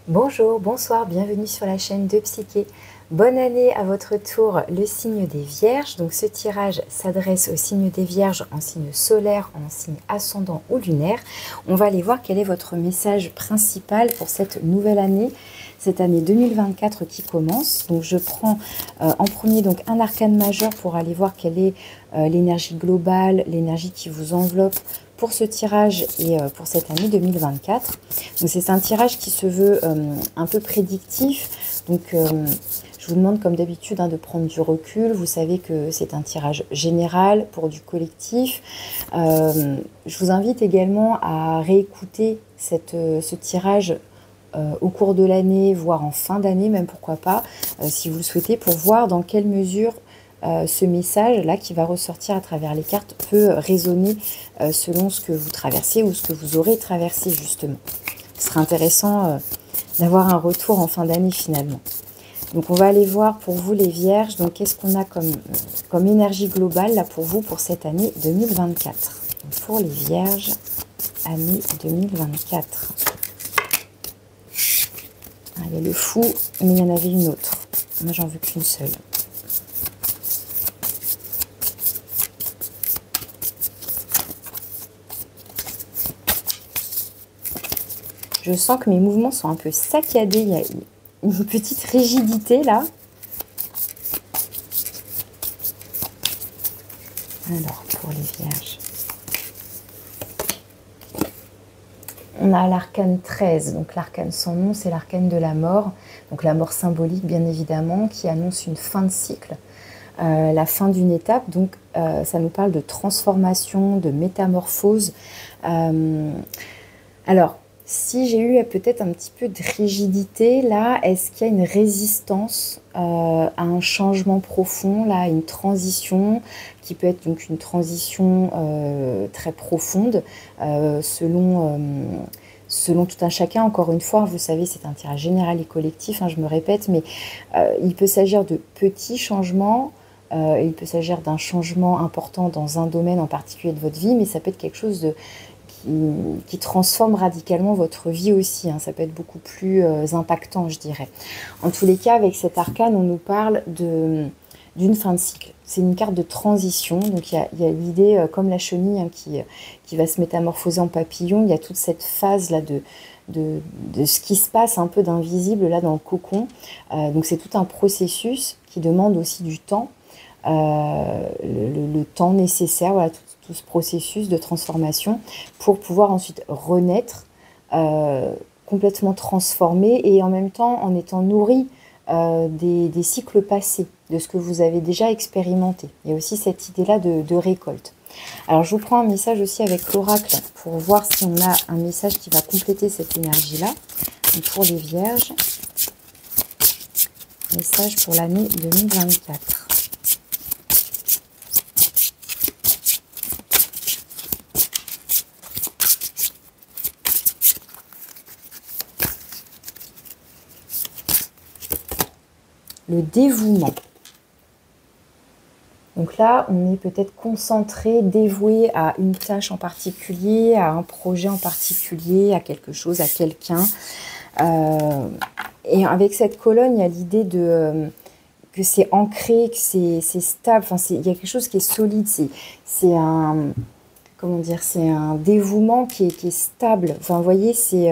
Bonjour, bonsoir, bienvenue sur la chaîne de Psyché. Bonne année à votre tour, le signe des Vierges. Donc ce tirage s'adresse au signe des Vierges en signe solaire, en signe ascendant ou lunaire. On va aller voir quel est votre message principal pour cette nouvelle année, cette année 2024 qui commence. Donc je prends en premier donc un arcane majeur pour aller voir quelle est l'énergie globale, l'énergie qui vous enveloppe pour ce tirage et pour cette année 2024. Donc c'est un tirage qui se veut un peu prédictif. Donc je vous demande comme d'habitude de prendre du recul. Vous savez que c'est un tirage général pour du collectif. Je vous invite également à réécouter ce tirage au cours de l'année, voire en fin d'année même, pourquoi pas, si vous le souhaitez, pour voir dans quelle mesure ce message-là qui va ressortir à travers les cartes peut résonner selon ce que vous traversez ou ce que vous aurez traversé justement. Ce sera intéressant d'avoir un retour en fin d'année finalement. Donc on va aller voir pour vous les Vierges, donc qu'est-ce qu'on a comme énergie globale là pour vous pour cette année 2024. Donc pour les Vierges, année 2024. Ah, il y a le fou, mais il y en avait une autre. Moi j'en veux qu'une seule. Je sens que mes mouvements sont un peu saccadés, il y a une petite rigidité là. Alors, pour les Vierges. On a l'arcane 13, donc l'arcane sans nom, c'est l'arcane de la mort. Donc la mort symbolique, bien évidemment, qui annonce une fin de cycle, la fin d'une étape. Donc ça nous parle de transformation, de métamorphose. Alors, si j'ai eu peut-être un petit peu de rigidité, là, est-ce qu'il y a une résistance à un changement profond, là, à une transition, qui peut être donc une transition très profonde, selon tout un chacun. Encore une fois, vous savez, c'est un tirage général et collectif, je me répète, mais il peut s'agir de petits changements, il peut s'agir d'un changement important dans un domaine en particulier de votre vie, mais ça peut être quelque chose qui transforme radicalement votre vie aussi. Ça peut être beaucoup plus impactant, je dirais. En tous les cas, avec cet arcane, on nous parle d'une fin de cycle. C'est une carte de transition. Donc, il y a l'idée, comme la chenille qui va se métamorphoser en papillon, il y a toute cette phase-là de ce qui se passe un peu d'invisible là dans le cocon. Donc, c'est tout un processus qui demande aussi du temps. Le temps nécessaire, voilà, tout ce processus de transformation pour pouvoir ensuite renaître complètement transformé et en même temps en étant nourri des cycles passés, de ce que vous avez déjà expérimenté. Il y a aussi cette idée-là de récolte. Alors je vous prends un message aussi avec l'oracle pour voir si on a un message qui va compléter cette énergie-là. Donc pour les Vierges, message pour l'année 2024. Le dévouement. Donc là, on est peut-être concentré, dévoué à une tâche en particulier, à un projet en particulier, à quelque chose, à quelqu'un. Et avec cette colonne, il y a l'idée que c'est ancré, que c'est stable. Enfin, il y a quelque chose qui est solide. C'est un, comment dire, c'est un dévouement qui est stable. Enfin, vous voyez, c'est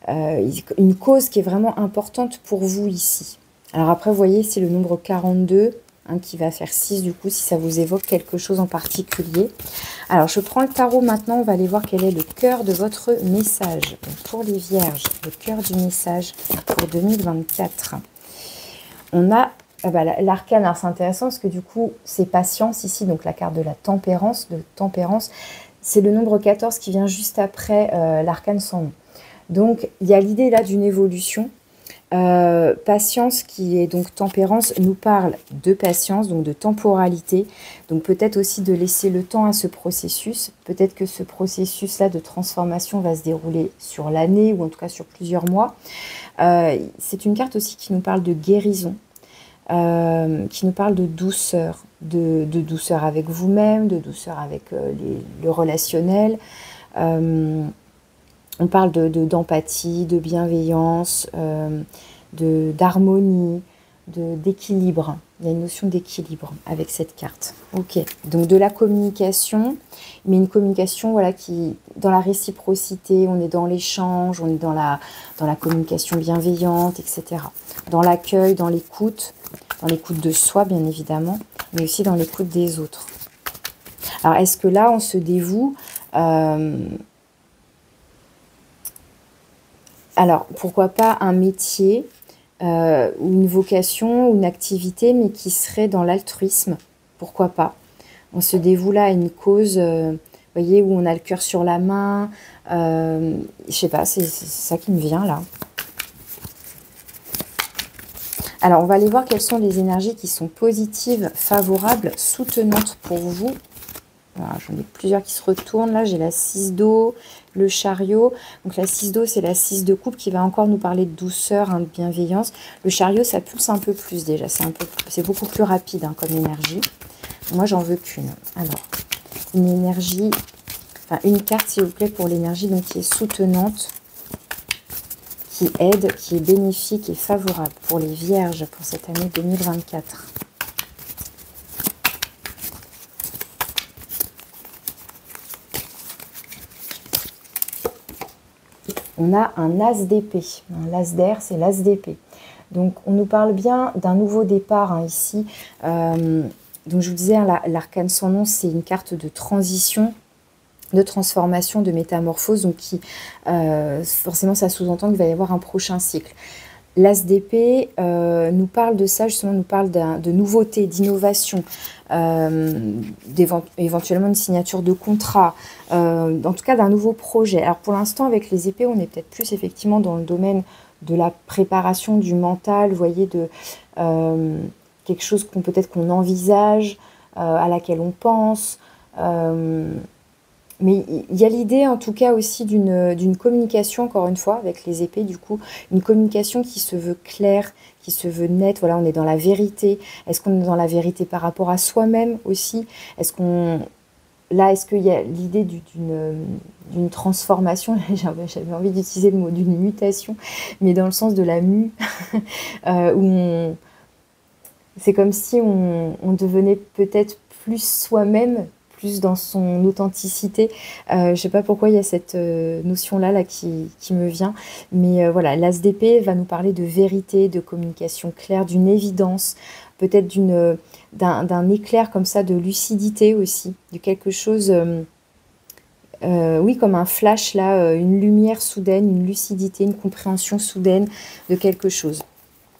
une cause qui est vraiment importante pour vous ici. Alors après, vous voyez, c'est le nombre 42 qui va faire 6 du coup, si ça vous évoque quelque chose en particulier. Alors, je prends le tarot maintenant, on va aller voir quel est le cœur de votre message. Donc, pour les Vierges, le cœur du message pour 2024. On a l'arcane, alors c'est intéressant parce que du coup, c'est patience ici, donc la carte de la tempérance, c'est le nombre 14 qui vient juste après l'arcane sans nom. Donc, il y a l'idée là d'une évolution. Patience qui est donc tempérance nous parle de patience, donc de temporalité, donc peut-être aussi de laisser le temps à ce processus, peut-être que ce processus là de transformation va se dérouler sur l'année ou en tout cas sur plusieurs mois. C'est une carte aussi qui nous parle de guérison, qui nous parle de douceur, de douceur avec vous-même, de douceur avec le relationnel, On parle d'empathie, de bienveillance, d'harmonie, d'équilibre. Il y a une notion d'équilibre avec cette carte. Ok, donc de la communication, mais une communication voilà, qui, dans la réciprocité, on est dans l'échange, on est dans la communication bienveillante, etc. Dans l'accueil, dans l'écoute de soi bien évidemment, mais aussi dans l'écoute des autres. Alors est-ce que là on se dévoue alors pourquoi pas un métier ou une vocation ou une activité, mais qui serait dans l'altruisme, pourquoi pas. On se dévoue là à une cause, vous voyez, où on a le cœur sur la main, je sais pas, c'est ça qui me vient là. Alors, on va aller voir quelles sont les énergies qui sont positives, favorables, soutenantes pour vous. Voilà, j'en ai plusieurs qui se retournent. Là, j'ai la 6 d'eau, le chariot. Donc, la 6 d'eau, c'est la 6 de coupe qui va encore nous parler de douceur, hein, de bienveillance. Le chariot, ça pulse un peu plus déjà. C'est beaucoup plus rapide hein, comme énergie. Moi, j'en veux qu'une. Alors, une énergie, enfin, une carte, s'il vous plaît, pour l'énergie donc qui est soutenante, qui aide, qui est bénéfique et favorable pour les vierges pour cette année 2024. On a un as d'épée. L'as d'air, c'est l'as d'épée. Donc, on nous parle bien d'un nouveau départ hein, ici. Donc, je vous disais, hein, l'arcane sans nom, c'est une carte de transition, de transformation, de métamorphose. Donc, forcément, ça sous-entend qu'il va y avoir un prochain cycle. L'as d'épée nous parle de ça, justement, nous parle de nouveauté, d'innovation, éventuellement une signature de contrat, en tout cas d'un nouveau projet. Alors pour l'instant, avec les épées, on est peut-être plus effectivement dans le domaine de la préparation du mental, vous voyez, de quelque chose qu'on envisage, à laquelle on pense. Mais il y a l'idée en tout cas aussi d'une communication, encore une fois, avec les épées, du coup, une communication qui se veut claire, qui se veut nette. Voilà, on est dans la vérité. Est-ce qu'on est dans la vérité par rapport à soi-même aussi? Est-ce qu'il y a l'idée d'une transformation? J'avais envie d'utiliser le mot d'une mutation, mais dans le sens de la mue, où c'est comme si on devenait peut-être plus soi-même, plus dans son authenticité. Je ne sais pas pourquoi il y a cette notion-là là, qui me vient. Mais voilà, l'as d'épée va nous parler de vérité, de communication claire, d'une évidence, peut-être d'un éclair comme ça, de lucidité aussi, de quelque chose, oui, comme un flash là, une lumière soudaine, une lucidité, une compréhension soudaine de quelque chose.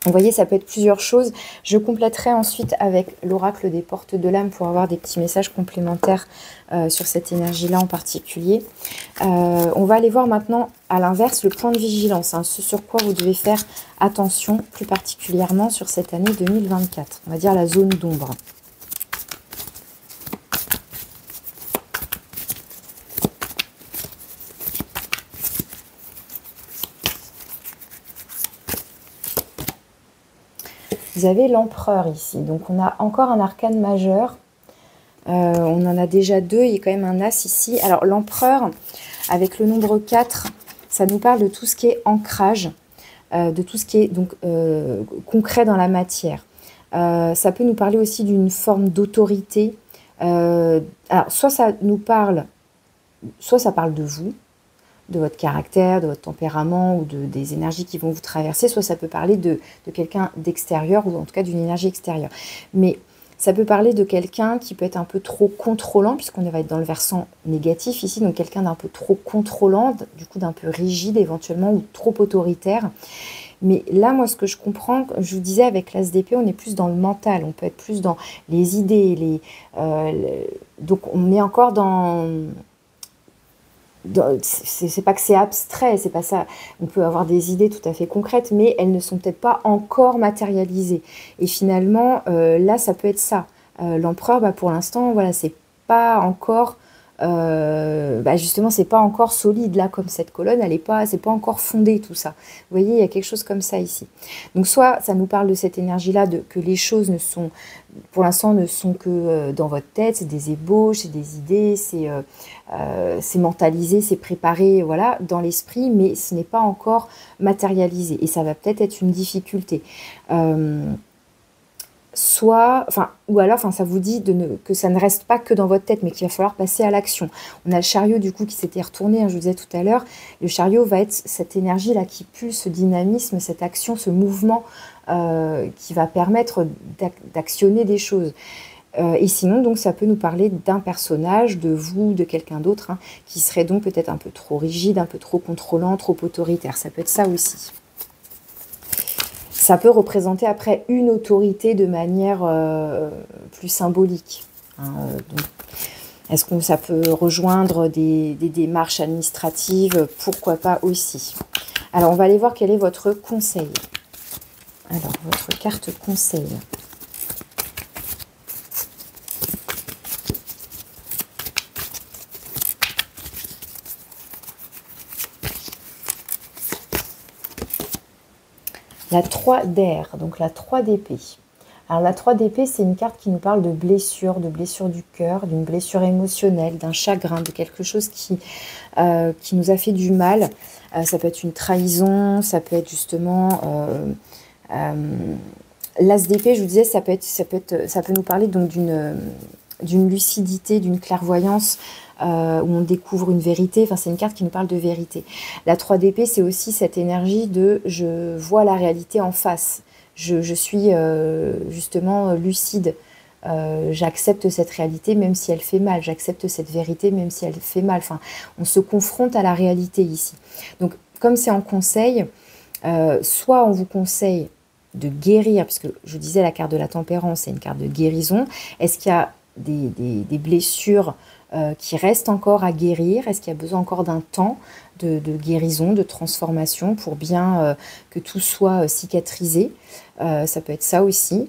Vous voyez, ça peut être plusieurs choses. Je compléterai ensuite avec l'oracle des portes de l'âme pour avoir des petits messages complémentaires sur cette énergie-là en particulier. On va aller voir maintenant, à l'inverse, le point de vigilance, hein, ce sur quoi vous devez faire attention, plus particulièrement sur cette année 2024. On va dire la zone d'ombre. Vous avez l'empereur ici, donc on a encore un arcane majeur, on en a déjà deux, il y a quand même un as ici. Alors l'empereur, avec le nombre 4, ça nous parle de tout ce qui est ancrage, de tout ce qui est donc concret dans la matière. Ça peut nous parler aussi d'une forme d'autorité. Alors soit ça nous parle, soit ça parle de vous, de votre caractère, de votre tempérament ou des énergies qui vont vous traverser, soit ça peut parler de quelqu'un d'extérieur ou en tout cas d'une énergie extérieure. Mais ça peut parler de quelqu'un qui peut être un peu trop contrôlant, puisqu'on va être dans le versant négatif ici, donc quelqu'un d'un peu trop contrôlant, du coup d'un peu rigide éventuellement ou trop autoritaire. Mais là, moi, ce que je comprends, je vous disais, avec l'as d'épée, on est plus dans le mental, on peut être plus dans les idées, donc on est encore dans... C'est pas que c'est abstrait, c'est pas ça. On peut avoir des idées tout à fait concrètes, mais elles ne sont peut-être pas encore matérialisées. Et finalement, là, ça peut être ça. L'empereur, pour l'instant, voilà, c'est pas encore justement, c'est pas encore solide là, comme cette colonne, c'est pas encore fondé tout ça. Vous voyez, il y a quelque chose comme ça ici. Donc soit ça nous parle de cette énergie-là, que les choses ne sont, pour l'instant, ne sont que dans votre tête, c'est des ébauches, c'est des idées, c'est mentalisé, c'est préparé, voilà, dans l'esprit, mais ce n'est pas encore matérialisé. Et ça va peut-être être une difficulté. Ou alors, ça vous dit que ça ne reste pas que dans votre tête, mais qu'il va falloir passer à l'action. On a le chariot du coup qui s'était retourné, je vous disais tout à l'heure. Le chariot va être cette énergie-là qui pulse, ce dynamisme, cette action, ce mouvement qui va permettre d'actionner des choses. Et sinon, donc, ça peut nous parler d'un personnage, de vous, de quelqu'un d'autre, hein, qui serait donc peut-être un peu trop rigide, un peu trop contrôlant, trop autoritaire. Ça peut être ça aussi. Ça peut représenter après une autorité de manière plus symbolique. Hein, est-ce que ça peut rejoindre des démarches administratives? Pourquoi pas aussi. Alors, on va aller voir quel est votre conseil. Alors, votre carte conseil. La 3 d'air, donc la 3 d'épée. Alors la 3 d'épée, c'est une carte qui nous parle de blessure du cœur, d'une blessure émotionnelle, d'un chagrin, de quelque chose qui nous a fait du mal. Ça peut être une trahison, ça peut être justement... l'as d'épée, je vous disais, ça peut nous parler donc d'une lucidité, d'une clairvoyance, où on découvre une vérité. Enfin, c'est une carte qui nous parle de vérité. La 3 d'épée, c'est aussi cette énergie de je vois la réalité en face. Je suis justement lucide. J'accepte cette réalité même si elle fait mal. J'accepte cette vérité même si elle fait mal. Enfin, on se confronte à la réalité ici. Donc, comme c'est en conseil, soit on vous conseille de guérir, puisque je vous disais la carte de la tempérance, c'est une carte de guérison. Est-ce qu'il y a des blessures qui restent encore à guérir? Est-ce qu'il y a besoin encore d'un temps de guérison, de transformation pour bien que tout soit cicatrisé? Ça peut être ça aussi,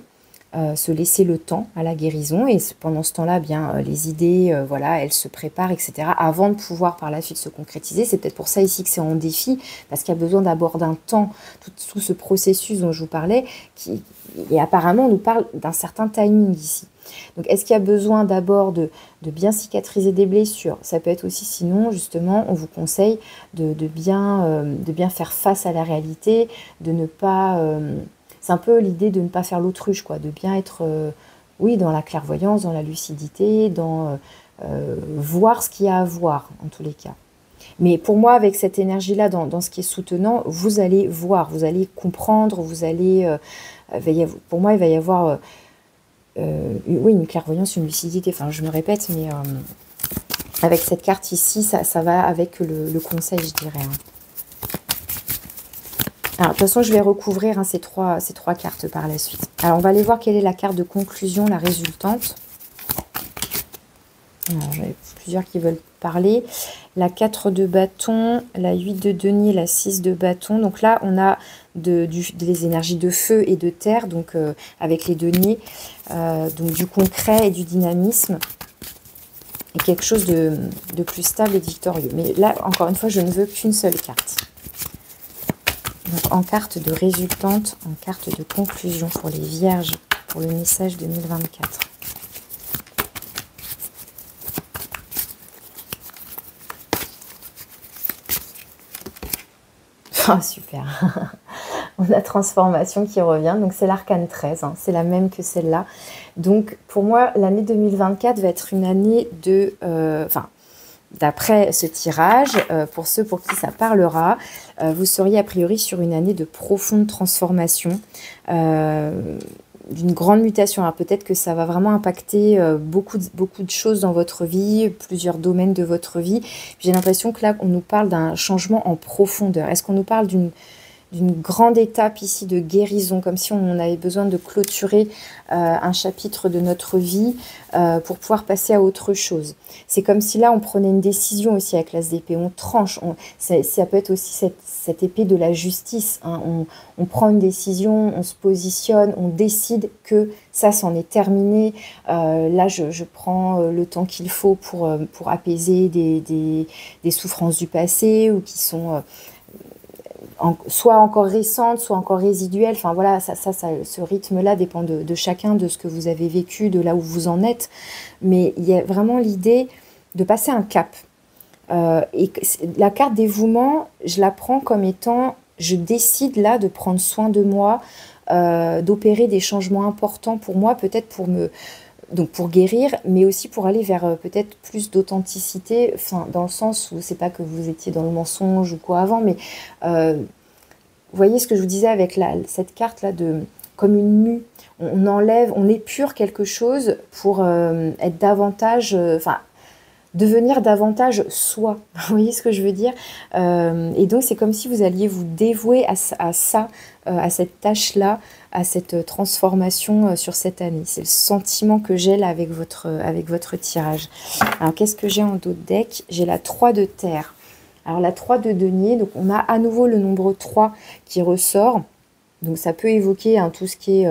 se laisser le temps à la guérison, et pendant ce temps-là, bien les idées, voilà, elles se préparent, etc. avant de pouvoir par la suite se concrétiser. C'est peut-être pour ça ici que c'est en défi, parce qu'il y a besoin d'abord d'un temps, tout ce processus dont je vous parlais, et apparemment on nous parle d'un certain timing ici. Donc, est-ce qu'il y a besoin d'abord de bien cicatriser des blessures? Ça peut être aussi, sinon, justement, on vous conseille de bien faire face à la réalité, de ne pas... c'est un peu l'idée de ne pas faire l'autruche, quoi, de bien être, oui, dans la clairvoyance, dans la lucidité, dans voir ce qu'il y a à voir, en tous les cas. Mais pour moi, avec cette énergie-là, dans ce qui est soutenant, vous allez voir, vous allez comprendre, vous allez... pour moi, il va y avoir... oui, une clairvoyance, une lucidité, enfin je me répète, mais avec cette carte ici, ça va avec le conseil, je dirais. Hein. Alors, de toute façon, je vais recouvrir ces trois cartes par la suite. Alors, on va aller voir quelle est la carte de conclusion, la résultante. J'avais plusieurs qui veulent parler. La 4 de bâton, la 8 de denier, la 6 de bâton. Donc là, on a des énergies de feu et de terre, donc avec les deniers, donc du concret et du dynamisme, et quelque chose de plus stable et de victorieux. Mais là, encore une fois, je ne veux qu'une seule carte. Donc en carte de résultante, en carte de conclusion pour les vierges, pour le message 2024. Oh, super. On a transformation qui revient. Donc, c'est l'arcane 13. Hein, c'est la même que celle-là. Donc, pour moi, l'année 2024 va être une année de... d'après ce tirage, pour ceux pour qui ça parlera, vous seriez a priori sur une année de profonde transformation, d'une grande mutation. Alors peut-être que ça va vraiment impacter beaucoup de choses dans votre vie, plusieurs domaines de votre vie. J'ai l'impression que là, on nous parle d'un changement en profondeur. Est-ce qu'on nous parle d'une grande étape ici de guérison, comme si on avait besoin de clôturer un chapitre de notre vie pour pouvoir passer à autre chose. C'est comme si là, on prenait une décision aussi avec l'as d'épée, on tranche. Ça peut être aussi cette épée de la justice. Hein. On prend une décision, on se positionne, on décide que ça, c'en est terminé. Là, je prends le temps qu'il faut pour apaiser des souffrances du passé ou qui sont soit encore récentes, soit encore résiduelles. Enfin voilà, ce rythme-là dépend de chacun, de ce que vous avez vécu, de là où vous en êtes. Mais il y a vraiment l'idée de passer un cap. Et la carte dévouement, je la prends comme étant, je décide là de prendre soin de moi, d'opérer des changements importants pour moi, peut-être donc pour guérir, mais aussi pour aller vers peut-être plus d'authenticité, enfin, dans le sens où c'est pas que vous étiez dans le mensonge ou quoi avant, mais vous voyez ce que je vous disais avec cette carte-là, comme une mue. On enlève, on épure quelque chose pour être davantage, devenir davantage soi. Vous voyez ce que je veux dire? Et donc, c'est comme si vous alliez vous dévouer à ça, à cette tâche-là, à cette transformation sur cette année. C'est le sentiment que j'ai là avec votre tirage. Alors, qu'est-ce que j'ai en dos de deck? J'ai la 3 de terre. Alors, la 3 de denier, donc on a à nouveau le nombre 3 qui ressort. Donc, ça peut évoquer tout ce qui est...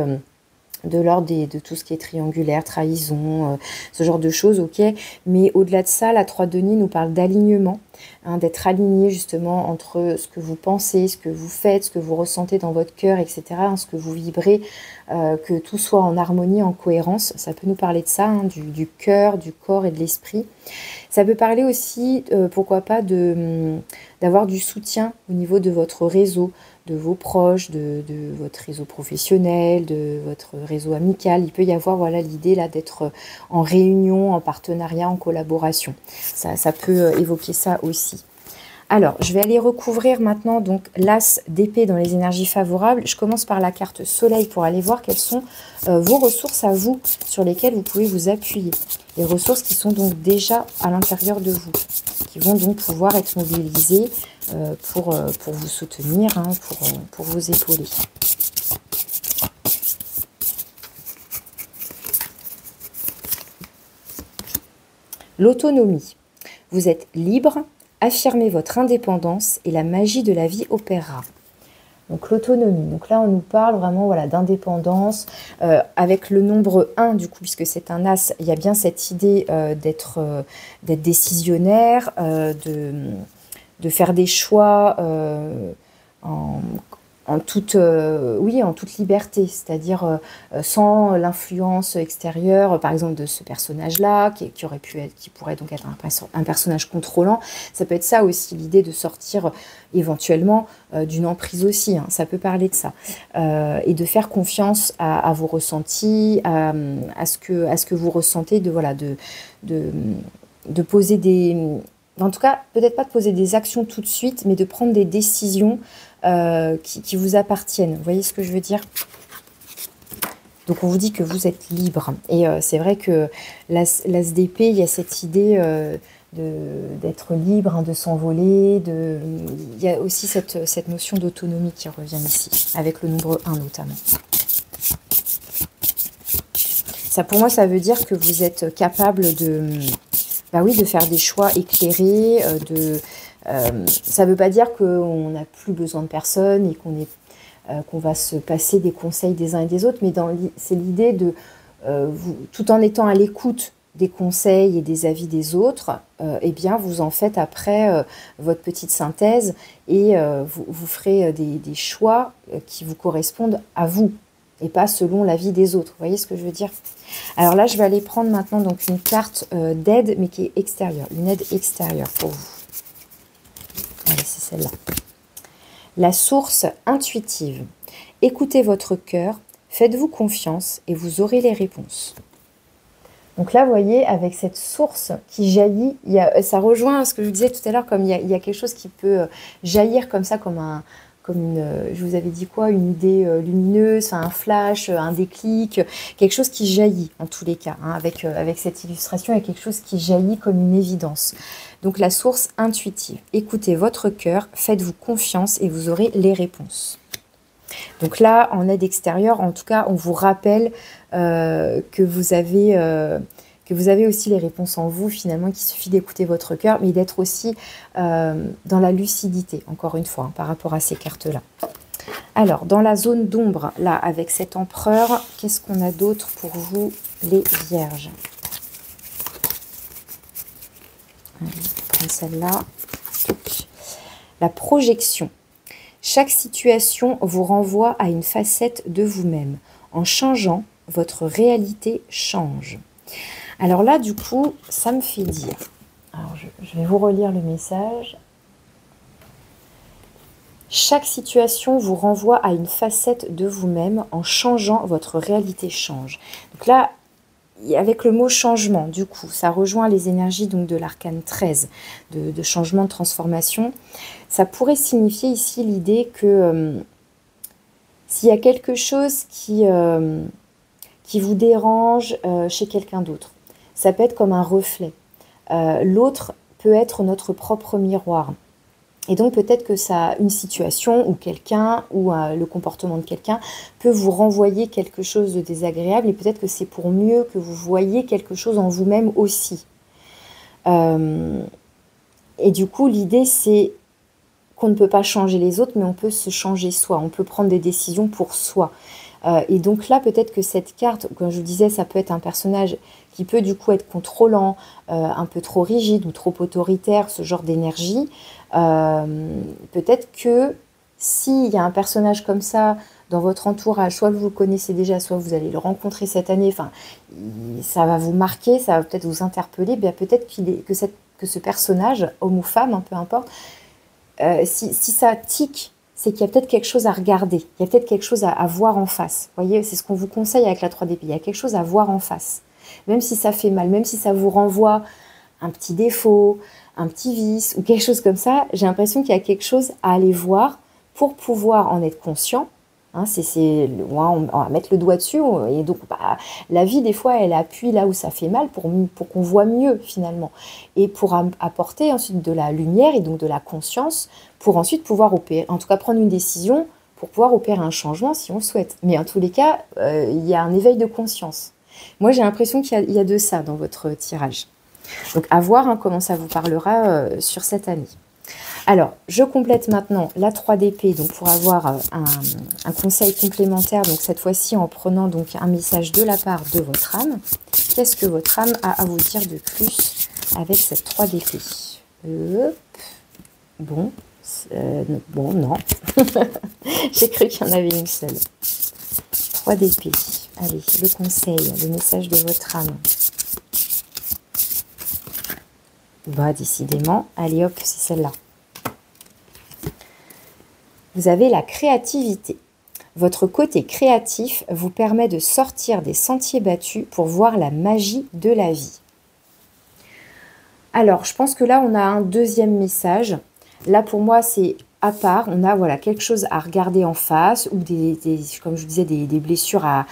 de l'ordre de tout ce qui est triangulaire, trahison, ce genre de choses, ok. Mais au-delà de ça, la 3 de denier nous parle d'alignement, hein, d'être aligné justement entre ce que vous pensez, ce que vous faites, ce que vous ressentez dans votre cœur, etc., hein, ce que vous vibrez, que tout soit en harmonie, en cohérence. Ça peut nous parler de ça, hein, du cœur, du corps et de l'esprit. Ça peut parler aussi, pourquoi pas, d'avoir du soutien au niveau de votre réseau, de vos proches, de votre réseau professionnel, de votre réseau amical. Il peut y avoir voilà, l'idée là d'être en réunion, en partenariat, en collaboration. Ça peut évoquer ça aussi. Alors, je vais aller recouvrir maintenant donc l'as d'épée dans les énergies favorables. Je commence par la carte soleil pour aller voir quelles sont vos ressources à vous sur lesquelles vous pouvez vous appuyer. Les ressources qui sont donc déjà à l'intérieur de vous, qui vont donc pouvoir être mobilisées pour vous soutenir, hein, pour vous épauler. L'autonomie. Vous êtes libre, affirmez votre indépendance et la magie de la vie opérera. Donc l'autonomie, donc là on nous parle vraiment voilà, d'indépendance, avec le nombre 1 du coup, puisque c'est un as, il y a bien cette idée d'être décisionnaire, de faire des choix en toute liberté, c'est-à-dire sans l'influence extérieure, par exemple de ce personnage-là, qui pourrait donc être un personnage contrôlant. Ça peut être ça aussi, l'idée de sortir éventuellement d'une emprise aussi, hein, ça peut parler de ça. Et de faire confiance à vos ressentis, à ce que vous ressentez, de poser des... En tout cas, peut-être pas de poser des actions tout de suite, mais de prendre des décisions qui vous appartiennent. Vous voyez ce que je veux dire? Donc, on vous dit que vous êtes libre. Et c'est vrai que l'as d'épée, il y a cette idée d'être libre, hein, de s'envoler. Il y a aussi cette notion d'autonomie qui revient ici, avec le nombre 1 notamment. Ça, pour moi, ça veut dire que vous êtes capable de faire des choix éclairés, ça ne veut pas dire qu'on n'a plus besoin de personne et qu'on va se passer des conseils des uns et des autres, mais c'est l'idée de, tout en étant à l'écoute des conseils et des avis des autres, eh bien vous en faites après votre petite synthèse et vous ferez des choix qui vous correspondent à vous et pas selon l'avis des autres. Vous voyez ce que je veux dire? Alors là, je vais aller prendre maintenant donc une carte d'aide, mais qui est extérieure, une aide extérieure pour vous. Allez, c'est celle-là. La source intuitive. Écoutez votre cœur, faites-vous confiance et vous aurez les réponses. Donc là, vous voyez, avec cette source qui jaillit, ça rejoint ce que je vous disais tout à l'heure, comme il y a quelque chose qui peut jaillir comme ça, comme comme je vous avais dit quoi, une idée lumineuse, un flash, un déclic, quelque chose qui jaillit en tous les cas. Hein, avec cette illustration, il y a quelque chose qui jaillit comme une évidence. Donc la source intuitive. Écoutez votre cœur, faites-vous confiance et vous aurez les réponses. Donc là, en aide extérieure, en tout cas, on vous rappelle que vous avez aussi les réponses en vous, finalement, qu'il suffit d'écouter votre cœur, mais d'être aussi dans la lucidité, encore une fois, hein, par rapport à ces cartes-là. Alors, dans la zone d'ombre, là, avec cet empereur, qu'est-ce qu'on a d'autre pour vous, les vierges? Allez, on prend celle-là. La projection. Chaque situation vous renvoie à une facette de vous-même. En changeant, votre réalité change. Alors là, du coup, ça me fait dire... Alors, je vais vous relire le message. Chaque situation vous renvoie à une facette de vous-même. En changeant, votre réalité change. Donc là, avec le mot changement, du coup, ça rejoint les énergies donc, de l'arcane 13, de changement, de transformation. Ça pourrait signifier ici l'idée que s'il y a quelque chose qui vous dérange chez quelqu'un d'autre, ça peut être comme un reflet. L'autre peut être notre propre miroir. Et donc peut-être que ça, une situation ou quelqu'un ou le comportement de quelqu'un peut vous renvoyer quelque chose de désagréable et peut-être que c'est pour mieux que vous voyez quelque chose en vous-même aussi. Et du coup, l'idée c'est qu'on ne peut pas changer les autres, mais on peut se changer soi, on peut prendre des décisions pour soi. Et donc là, peut-être que cette carte, comme je vous disais, ça peut être un personnage qui peut du coup être contrôlant, un peu trop rigide ou trop autoritaire, ce genre d'énergie. Peut-être que s'il y a un personnage comme ça dans votre entourage, soit vous le connaissez déjà, soit vous allez le rencontrer cette année, enfin, ça va vous marquer, ça va peut-être vous interpeller, bien peut-être que ce personnage, homme ou femme, peu importe, si ça tique, c'est qu'il y a peut-être quelque chose à regarder, il y a peut-être quelque chose à voir en face. Vous voyez, c'est ce qu'on vous conseille avec la 3DP, il y a quelque chose à voir en face. Même si ça fait mal, même si ça vous renvoie un petit défaut, un petit vice ou quelque chose comme ça, j'ai l'impression qu'il y a quelque chose à aller voir pour pouvoir en être conscient. Hein, on va mettre le doigt dessus et donc la vie des fois elle appuie là où ça fait mal pour qu'on voit mieux finalement et pour apporter ensuite de la lumière et donc de la conscience pour ensuite pouvoir opérer, en tout cas prendre une décision pour pouvoir opérer un changement si on le souhaite. Mais en tous les cas, il y a un éveil de conscience. Moi j'ai l'impression qu'il y a de ça dans votre tirage. Donc à voir comment ça vous parlera sur cette année. Alors, je complète maintenant la 3DP donc pour avoir un conseil complémentaire, donc cette fois-ci en prenant donc un message de la part de votre âme. Qu'est-ce que votre âme a à vous dire de plus avec cette 3DP? Bon, non. J'ai cru qu'il y en avait une seule. 3DP. Allez, le conseil, le message de votre âme. Bah, décidément. Allez, hop, c'est celle-là. Vous avez la créativité. Votre côté créatif vous permet de sortir des sentiers battus pour voir la magie de la vie. Alors, je pense que là, on a un deuxième message. Là, pour moi, c'est à part. On a voilà, quelque chose à regarder en face ou comme je vous disais, des blessures à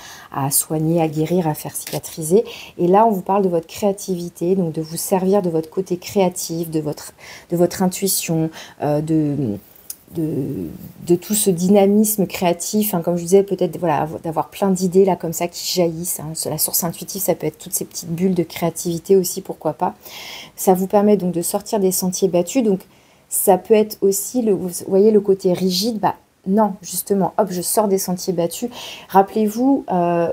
soigner, à guérir, à faire cicatriser. Et là, on vous parle de votre créativité, donc de vous servir de votre côté créatif, de votre intuition, de tout ce dynamisme créatif, hein, comme je disais, peut-être voilà, d'avoir plein d'idées là comme ça qui jaillissent. Hein. La source intuitive, ça peut être toutes ces petites bulles de créativité aussi, pourquoi pas. Ça vous permet donc de sortir des sentiers battus. Donc ça peut être aussi, vous voyez, le côté rigide. Bah non, justement, hop, je sors des sentiers battus. Rappelez-vous,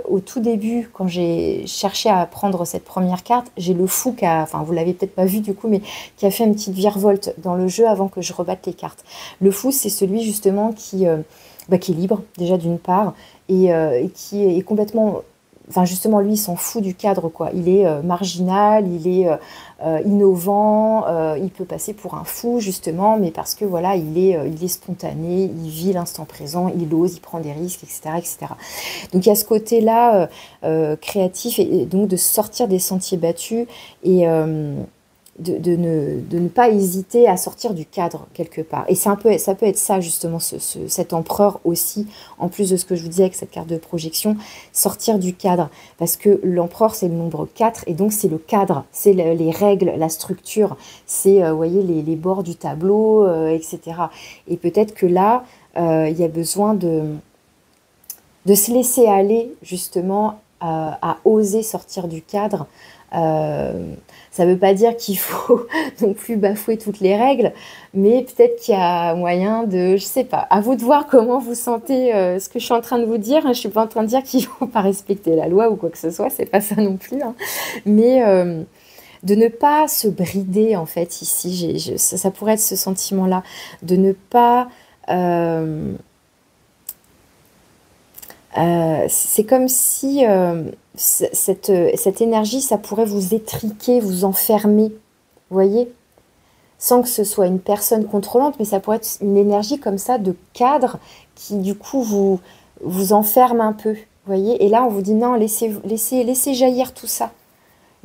au tout début, quand j'ai cherché à prendre cette première carte, j'ai le fou enfin vous l'avez peut-être pas vu du coup, mais qui a fait une petite virevolte dans le jeu avant que je rebatte les cartes. Le fou, c'est celui justement qui est libre, déjà d'une part, et qui est complètement... Enfin, justement, lui, il s'en fout du cadre, quoi. Il est marginal, il est innovant, il peut passer pour un fou, justement, mais parce que, voilà, il est spontané, il vit l'instant présent, il ose, il prend des risques, etc., etc. Donc, il y a ce côté-là créatif, et donc de sortir des sentiers battus, et de ne pas hésiter à sortir du cadre quelque part. Et ça peut être ça justement, cet empereur aussi, en plus de ce que je vous disais avec cette carte de projection, sortir du cadre. Parce que l'empereur, c'est le nombre 4, et donc c'est le cadre, c'est les règles, la structure, c'est, vous voyez, les bords du tableau, etc. Et peut-être que là, il y a besoin de se laisser aller justement à oser sortir du cadre. Ça ne veut pas dire qu'il faut non plus bafouer toutes les règles, mais peut-être qu'il y a moyen de, je sais pas, à vous de voir comment vous sentez ce que je suis en train de vous dire. Je suis pas en train de dire qu'il faut pas respecter la loi ou quoi que ce soit, c'est pas ça non plus, hein. Mais de ne pas se brider en fait ici, ça pourrait être ce sentiment-là, de ne pas c'est comme si cette énergie, ça pourrait vous étriquer, vous enfermer, vous voyez, sans que ce soit une personne contrôlante, mais ça pourrait être une énergie comme ça de cadre qui du coup vous enferme un peu, vous voyez. Et là, on vous dit non, laissez jaillir tout ça.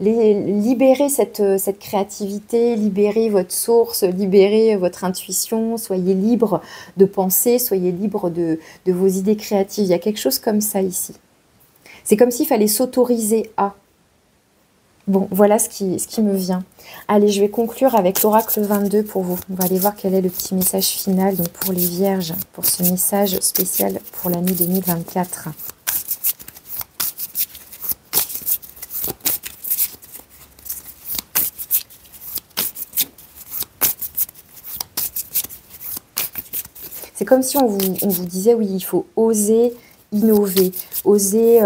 Libérez cette créativité, libérez votre source, libérez votre intuition, soyez libre de penser, soyez libre de vos idées créatives. Il y a quelque chose comme ça ici. C'est comme s'il fallait s'autoriser à. Bon, voilà ce qui me vient. Allez, je vais conclure avec l'oracle 22 pour vous. On va aller voir quel est le petit message final donc pour les vierges, pour ce message spécial pour l'année 2024. C'est comme si on vous disait, oui, il faut oser innover, oser,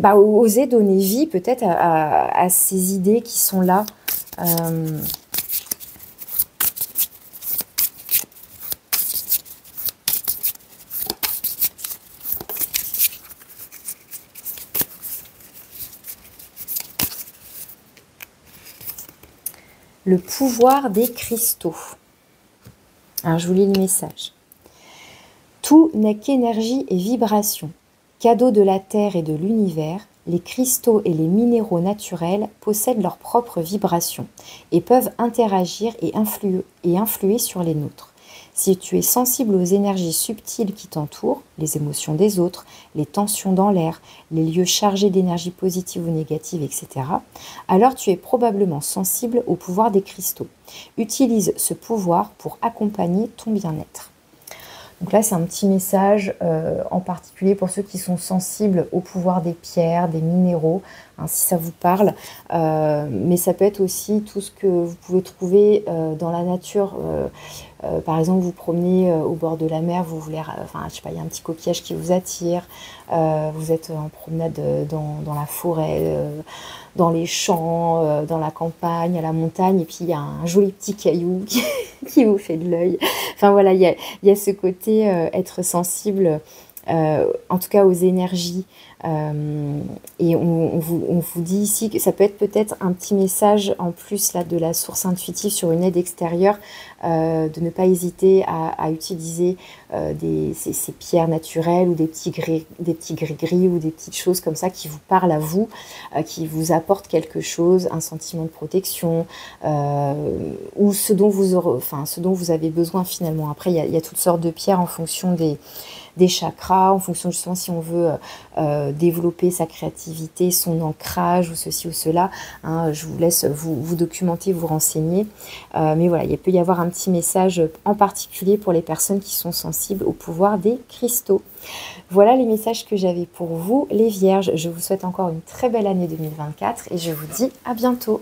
oser donner vie peut-être à ces idées qui sont là. Le pouvoir des cristaux. Alors, je vous lis le message. Tout n'est qu'énergie et vibration. Cadeau de la Terre et de l'univers, les cristaux et les minéraux naturels possèdent leur propre vibration et peuvent interagir et influer sur les nôtres. Si tu es sensible aux énergies subtiles qui t'entourent, les émotions des autres, les tensions dans l'air, les lieux chargés d'énergie positive ou négative, etc., alors tu es probablement sensible au pouvoir des cristaux. Utilise ce pouvoir pour accompagner ton bien-être. Donc là, c'est un petit message en particulier pour ceux qui sont sensibles au pouvoir des pierres, des minéraux, hein, si ça vous parle. Mais ça peut être aussi tout ce que vous pouvez trouver dans la nature. Par exemple, vous promenez au bord de la mer, vous voulez, je sais pas, il y a un petit coquillage qui vous attire. Vous êtes en promenade dans la forêt, dans les champs, dans la campagne, à la montagne, et puis il y a un joli petit caillou qui vous fait de l'œil. Enfin voilà, il y a ce côté être sensible, en tout cas aux énergies. Et on vous dit ici que ça peut être peut-être un petit message en plus là de la source intuitive sur une aide extérieure, de ne pas hésiter à utiliser ces pierres naturelles ou des petits gris-gris ou des petites choses comme ça qui vous parlent à vous, qui vous apportent quelque chose, un sentiment de protection, ou ce dont vous avez besoin finalement. Après, il y a toutes sortes de pierres en fonction des chakras, en fonction justement si on veut développer sa créativité, son ancrage ou ceci ou cela, hein. Je vous laisse vous documenter, vous renseigner, mais voilà, il peut y avoir un petit message en particulier pour les personnes qui sont sensibles au pouvoir des cristaux. Voilà les messages que j'avais pour vous, les vierges. Je vous souhaite encore une très belle année 2024 et je vous dis à bientôt.